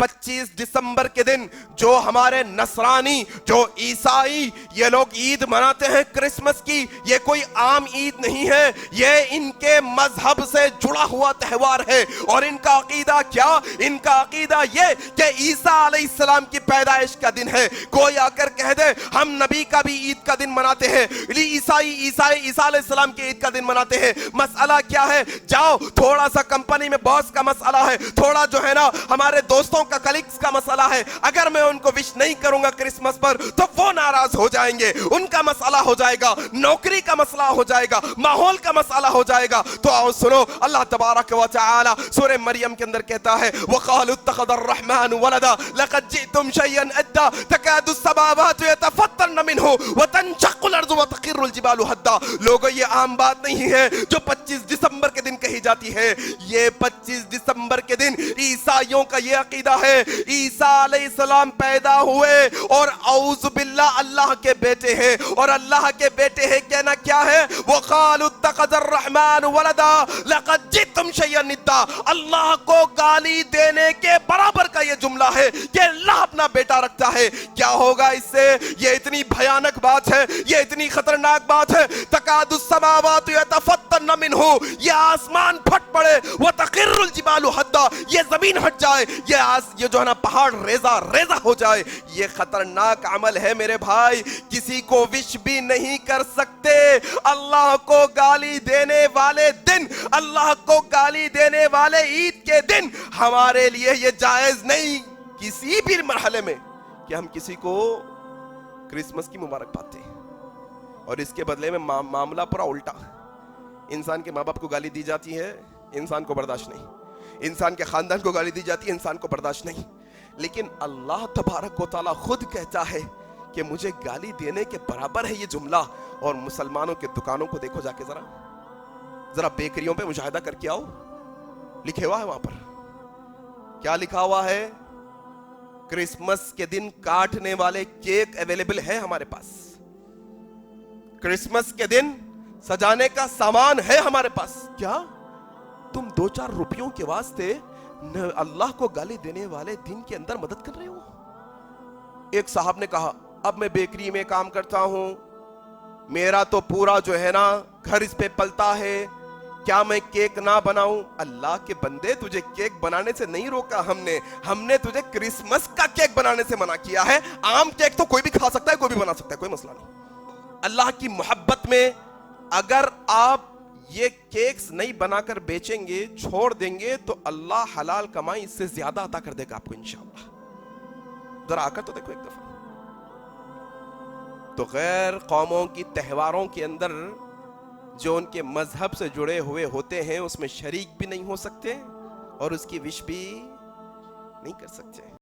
25 दिसंबर के दिन जो हमारे नसरानी, जो ईसाई, ये लोग ईद मनाते हैं क्रिसमस की, ये कोई आम ईद नहीं है, ये इनके मजहब से जुड़ा हुआ त्योहार है। और इनका अकीदा क्या? इनका अकीदा ये कि ईसा अलैहिस्सलाम की पैदाइश का दिन है। कोई आकर कह दे हम नबी का भी ईद का दिन मनाते हैं, ईसा अलैहिस्सलाम की ईद का दिन मनाते हैं। मसला क्या है? जाओ, थोड़ा सा कंपनी में बॉस का मसला है, थोड़ा जो है ना हमारे दोस्तों का, कलीग्स का मसला है, अगर मैं उनको विश नहीं करूंगा क्रिसमस पर तो वो नाराज हो जाएंगे, उनका मसला हो जाएगा, नौकरी का मसला हो जाएगा, माहौल का मसला हो जाएगा। तो आओ सुनो, अल्लाह तबारक व तआला सूरह मरियम के अंदर कहता है वक़ालू इत्तख़ज़र रहमान वलदा लक़द जिअतुम शयअन अद्दा तकादु अस्समावातु यतफ़त्तरन मिन्हु व तनशक़्क़ुल अर्ज़ु व तख़िर्रुल जिबालु हद्दा। लोगों, ये आम बात नहीं है जो 25 दिसंबर के दिन कही जाती है। ये 25 दिसंबर के दिन ईसाइयों का ये अकीदा है, ईसा अलैहिस्सलाम पैदा हुए और औज़ु बिल्लाह अल्लाह के बेटे हैं, और अल्लाह के बेटे हैं कहना क्या है? वक़ालू इत्तख़ज़र रहमान वलदा लक़द जिअतुम शयअन अद्दा। अल्लाह को गाली देने के बराबर का ये जुमला है कि अल्लाह अपना बेटा रखता है। क्या होगा इससे? ये इतनी भयानक बात है, ये इतनी खतरनाक बात है। तकादु अस्समावातु यतफ़त्तरन मिन्हु, ये आसमान फट पड़े, व तख़िर्रुल जिबालु हद्दा, ये जमीन हट जाए, ये जो है ना पहाड़ रेजा रेजा हो जाए। ये खतरनाक अमल है मेरे भाई, किसी को विश भी नहीं कर सकते। अल्लाह को गाली देने वाले दिन, अल्लाह को गाली देने वाले ईद के दिन हमारे लिए ये जायज नहीं किसी भी मरहले में कि हम किसी को क्रिसमस की मुबारकबाद दें। और इसके बदले में मामला पूरा उल्टा, इंसान के माँ बाप को गाली दी जाती है, इंसान को बर्दाश्त नहीं, इंसान के खानदान को गाली दी जाती है, इंसान को बर्दाश्त नहीं। लेकिन अल्लाह तबारक व तआला खुद कहता है कि मुझे गाली देने के बराबर है ये जुमला। और मुसलमानों के दुकानों को देखो जाके, जरा बेकरियों पे मुशाहिदा करके आओ, लिखे हुआ है वहां पर, क्या लिखा हुआ है? क्रिसमस के दिन काटने वाले केक अवेलेबल है हमारे पास, क्रिसमस के दिन सजाने का सामान है हमारे पास। क्या तुम 2-4 रुपयों के वास्ते अल्लाह को गाली देने वाले दिन के अंदर मदद कर रहे हो? एक साहब ने कहा अब मैं बेकरी में काम करता हूं, मेरा तो पूरा जो है ना घर इस पे पलता है, क्या मैं केक ना बनाऊं? अल्लाह के बंदे, तुझे केक बनाने से नहीं रोका हमने तुझे क्रिसमस का केक बनाने से मना किया है। आम केक तो कोई भी खा सकता है, कोई भी बना सकता है, कोई मसला नहीं। अल्लाह की मोहब्बत में अगर आप ये केक्स नहीं बनाकर बेचेंगे, छोड़ देंगे, तो अल्लाह हलाल कमाई इससे ज्यादा अता कर देगा आपको इंशाअल्लाह। जरा आकर तो देखो एक दफा। तो गैर कौमों की त्योहारों के अंदर जो उनके मजहब से जुड़े हुए होते हैं उसमें शरीक भी नहीं हो सकते और उसकी विश भी नहीं कर सकते।